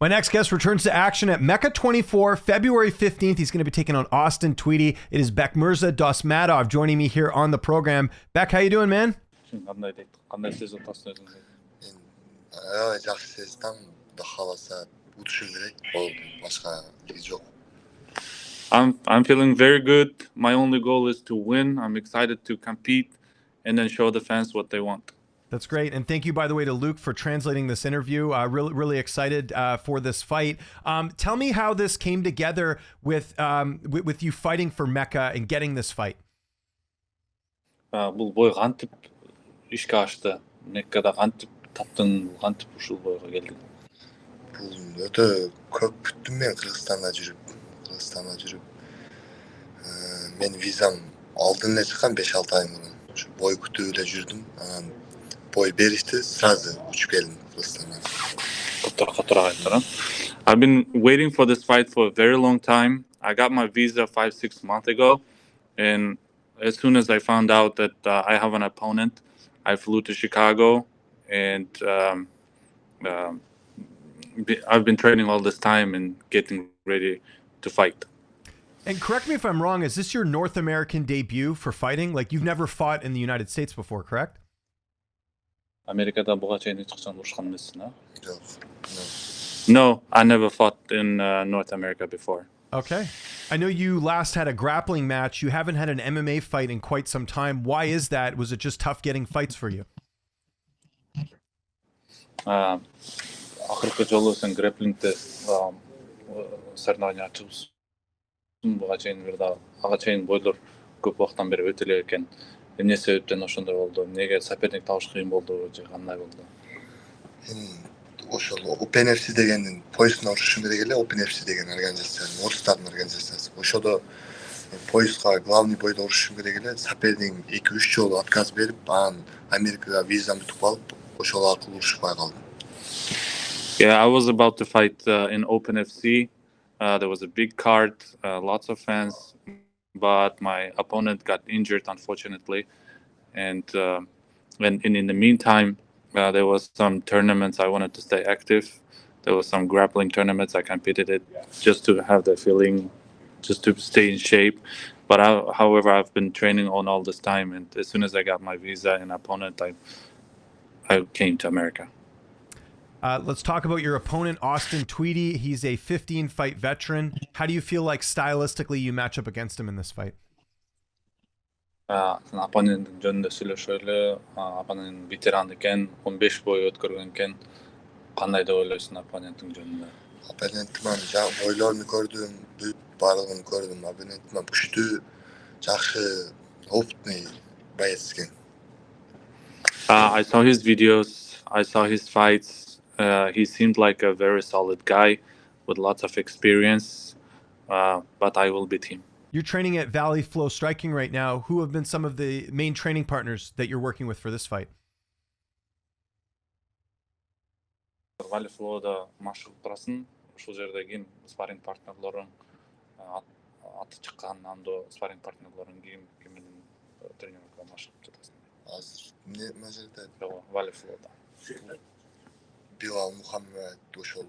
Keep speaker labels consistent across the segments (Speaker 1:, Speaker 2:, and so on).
Speaker 1: My next guest returns to action at Mecca 24, February 15th. He's going to be taking on Austin Tweedy. It is Bekmyrsa Dosmatov joining me here on the program. Beck, how you doing, man?
Speaker 2: I'm feeling very good. My only goal is to win. I'm excited to compete and then show the fans what they want.
Speaker 1: That's great. And thank you, by the way, to Luke for translating this interview. Really excited for this fight. Tell me how this came together with you fighting for Mecca and getting this fight.
Speaker 2: Бұл бой қантып ішкі ашты. Меккада қантып таптың, қантып ушул бойға келдік.
Speaker 3: Бұл өте көп күттім мен Қырғызстанда жүріп. Мен визам алдын эле чыккан 5-6 ай мурун. Ушу бой күтүп эле жүрдүм. Анан бой беришти, сразу учуп келдим Кыргызстанга.
Speaker 2: I've been waiting for this fight for a very long time. I got my visa 5-6 months ago, and as soon as I found out that I have an opponent, I flew to Chicago, and I've been training all this time and getting ready to fight.
Speaker 1: And correct me if I'm wrong, is this your North American debut for fighting? Like, you've never fought in the United States before, correct?
Speaker 2: Amerikada буга чейин эч качан урушкан эмессиң, а?
Speaker 3: Жок.
Speaker 2: No, I never fought in North America before.
Speaker 1: Okay. I know you last had a grappling match. You haven't had an MMA fight in quite some time. Why is that? Was it just tough getting fights for you?
Speaker 2: Акыркы жолу сен грэплингде соревнования ачыбыз. Буга чейин бир да ага чейин бойлор көп убактан бери өтө элек экен. Эмне себептен ошондой болду? Неге соперник табыш кыйын болду же кандай болду?
Speaker 3: Ошол Open UFC дегендин поясына урушушум керек эле. Open UFC деген организация, орустардын организациясы. Ошодо пояска главный бойдо урушушум керек эле. Соперник 2-3 жолу отказ берип, анан Америкага визамды утуп алып, ошол аркылуу урушпай калдым.
Speaker 2: Yeah, I was about to fight in Open FC. There was a big card, lots of fans, but my opponent got injured, unfortunately. And in the meantime, there was some tournaments I wanted to stay active. There was some grappling tournaments I competed in just to have the feeling, just to stay in shape. But however, I've been training on all this time, and as soon as I got my visa and opponent, I came to America.
Speaker 1: Let's talk about your opponent, Austin Tweedy. He's a 15-fight veteran. How do you feel like stylistically you match up against him in this fight?
Speaker 2: Оппоненттин жөнүндө сүйлөшөлү. Оппонент ветеран экен, 15 бой өткөргөн экен. Кандай деп ойлойсуң оппоненттин жөнүндө?
Speaker 3: Оппонентимин бойлорун көрдүм, баардыгын көрдүм. Оппонентимин күчтүү, жакшы, опытный боец экен.
Speaker 2: I saw his videos, I saw his fights. He seemed like a very solid guy with lots of experience, but I will beat him.
Speaker 1: You're training at Valley Flow Striking right now. Who have been some of the main training partners that you're working with for this fight?
Speaker 2: Valley Flow'da машыгып турасың. Ушул жерде ким спарринг партнерлорун аты чыккан, анда спарринг партнерлорун ким менен тренировка машыгып жатасың?
Speaker 3: Азыр эмне жерде?
Speaker 2: Valley Flow'да.
Speaker 3: Belal Muhammad ошол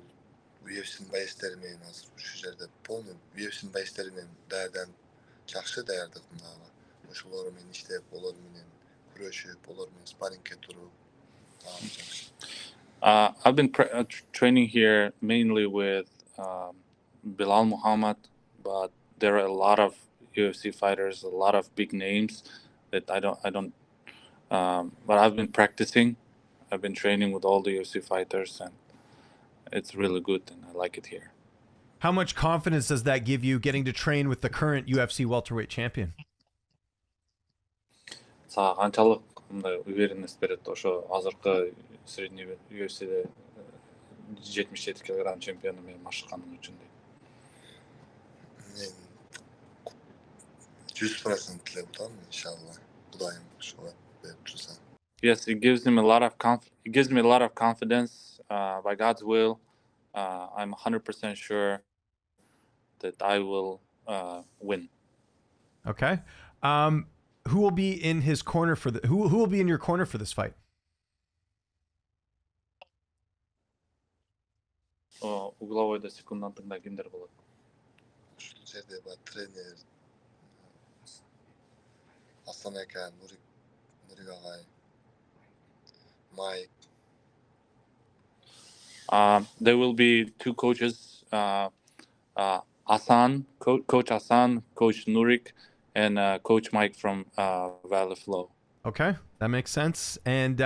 Speaker 3: UFC'nin байыстары менен азыр ушу жерде полный UFC'nin байыстары менен даярданып, жакшы даярдык мынага. Ошолор менен иштеп, олор менен күрөшүп, олор менен спаррингке туруп.
Speaker 2: I've been training here mainly with Belal Muhammad, but there are a lot of UFC fighters, a lot of big names that I don't. But I've been practicing. I've been training with all the UFC fighters, and it's really good, and I like it here.
Speaker 1: How much confidence does that give you getting to train with the current UFC welterweight champion?
Speaker 2: Сага канчалык мындай уверенность берет ошо азыркы средний UFC'де 77 килограмм чемпиону менен машыкканым үчүн дейт.
Speaker 3: Мен 100% эле утам, иншалла. Кудайым ошого берип турса.
Speaker 2: Yes, it gives me a lot of confidence. By God's will, I'm 100% sure that I will win.
Speaker 1: Okay. Who will be in his corner for who will be in your corner for this fight?
Speaker 2: угловойдо секундантыңда кимдер болот?
Speaker 3: Ушул жерде тренер Асан ака, Нурик агай, Майк.
Speaker 2: There will be two coaches, Asan, Coach Asan, Coach Nurik, and Coach Mike from Valley Flow.
Speaker 1: Okay, that makes sense. And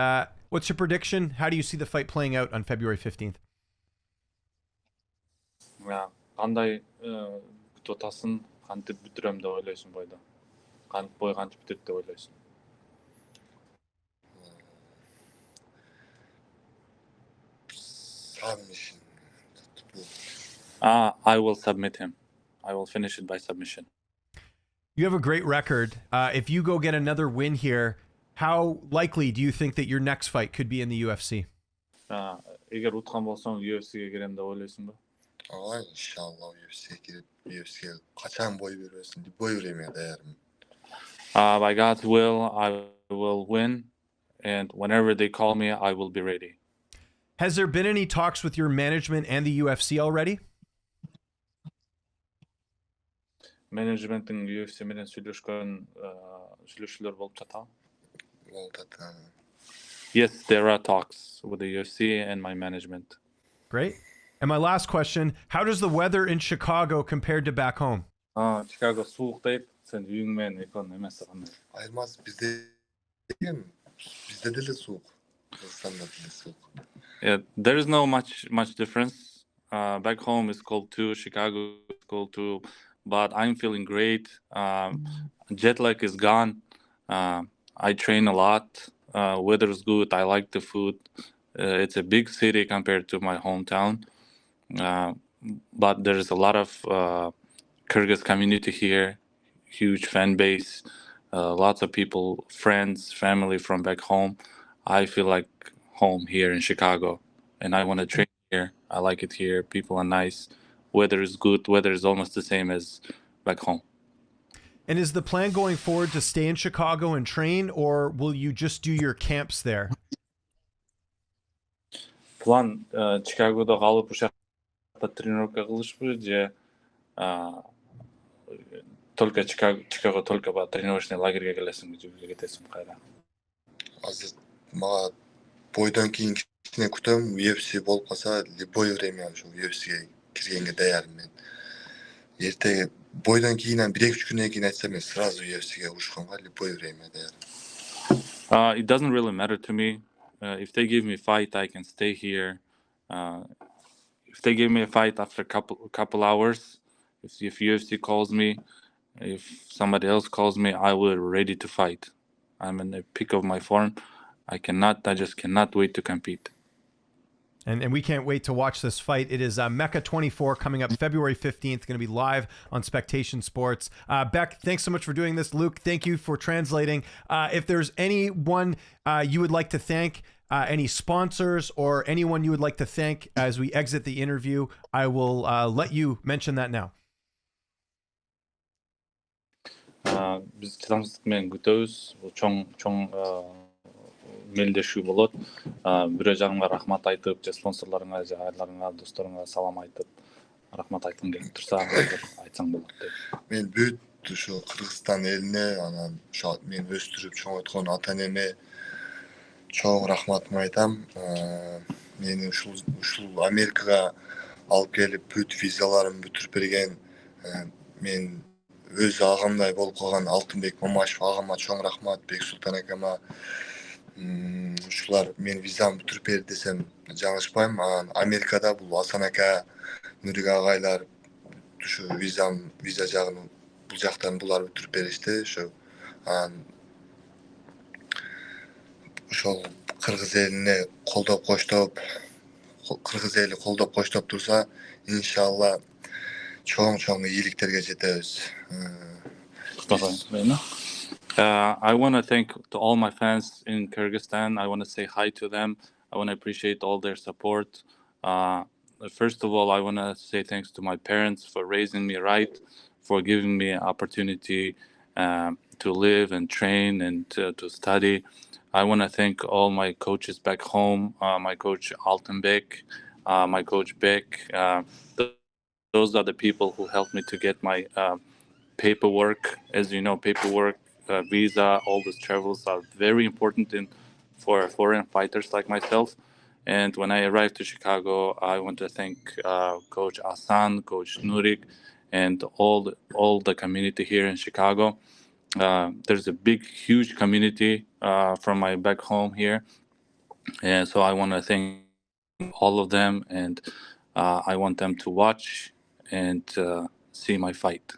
Speaker 1: what's your prediction? How do you see the fight playing out on February 15th?
Speaker 2: Кандай күтүп атасың? Кантип бүтүрөм деп ойлойсуң бойдо? Бой кантип бүтөт деп ойлойсуң?
Speaker 3: Submission.
Speaker 2: I will submit him. I will finish it by submission.
Speaker 1: You have a great record. If you go get another win here, how likely do you think that your next fight could be in the UFC?
Speaker 2: Эгер уткан болсоң, UFC'ге кирем деп ойлойсуңбу?
Speaker 3: Ага, иншалла UFC'ге кирип, UFC'ге качан бой бересин деп бой береме даярмын.
Speaker 2: By God's will, I will win, and whenever they call me, I will be ready.
Speaker 1: Has there been any talks with your management and the UFC already?
Speaker 2: Менеджменттин UFC менен сүйлөшүүлөр болуп жатабы?
Speaker 3: Болуп атат.
Speaker 2: Yes, there are talks with the UFC and my management.
Speaker 1: Great. And my last question, how does the weather in Chicago compare to back home?
Speaker 2: Chicago суук дейт. Сен үйүң менен экөөнүн эмеси кандай?
Speaker 3: Айырмасы bizde деле суук. Кыргызстанда деле суук.
Speaker 2: Yeah, there is no much difference. Back home is cold too. Chicago is cold too. But I'm feeling great. Jet lag is gone. I train a lot. Weather is good. I like the food. It's a big city compared to my hometown. But there's a lot of Kyrgyz community here. Huge fan base. Lots of people, friends, family from back home. I feel like home here in Chicago, and I want to train here. I like it here. People are nice. Weather is good. Weather is almost the same as back home.
Speaker 1: And is the plan going forward to stay in Chicago and train, or will you just do your camps there?
Speaker 2: План Чикагодо калып ушакта тренировка кылышпы же только Чикаго только ба тренировочный лагерьге келесиңби же бизге кетесиңби кайра?
Speaker 3: Азыр мага бойдон кийин кичине күтөм, UFC болуп калса, любое время ошо UFC'ге киргенге даярмын мен. Эртеге бойдон кийин 1-2 күнөн кийин айтсам, мен сразу UFC'ге урушканга любое время даярмын.
Speaker 2: It doesn't really matter to me. If they give me a fight, I can stay here. If they give me a fight after a couple hours, if UFC calls me, if somebody else calls me, I will be ready to fight. I'm in the peak of my form. I just cannot wait to compete.
Speaker 1: And we can't wait to watch this fight. It is Mecca 24 coming up February 15th, going to be live on Spectation Sports. Beck, thanks so much for doing this. Luke, thank you for translating. If there's anyone you would like to thank, any sponsors or anyone you would like to thank as we exit the interview, I will let you mention that now.
Speaker 2: Биз чыдамсыздык менен күтөбүз. Бул чоң мелдешүү болот. Бирөө жагымга рахмат айтып, же спонсорлоруңа, же айларыңа, досторуңа салам айтып, рахмат айткым келип турса, айтсаң болот деп.
Speaker 3: Мен бүт ушу Кыргызстан элине, анан ушу мен өстүрүп чоңойткон ата энеме чоң рахматымды айтам. Мени ушул Америкага алып келип, бүт визаларымды бүтүрүп берген, мен өз агамдай болуп калган Алтынбек Мамашев агама чоң рахмат, Бексултан акама. Ушулар мен визамды бүтүрүп берди десем жаңылышпайм. Америкада бул Асан ака, Нурик агайлар ушу виза жагын бул жактан булар бүтүрүп беришти. Ошол кыргыз элине колдоп коштоп, кыргыз эли колдоп коштоп турса, иншалла чоң ийгиликтерге жетебиз.
Speaker 2: I want to thank to all my fans in Kyrgyzstan. I want to say hi to them. I want to appreciate all their support. First of all, I want to say thanks to my parents for raising me right, for giving me an opportunity to live and train and to study. I want to thank all my coaches back home, my coach Altenbeck, my coach Beck. Those are the people who helped me to get my paperwork. As you know, paperwork, visa, all those travels are very important for foreign fighters like myself. And when I arrived to Chicago, I want to thank Coach Asan, Coach Nurik, and all the community here in Chicago. There's a big, huge community from my back home here, and so I want to thank all of them, and I want them to watch and see my fight.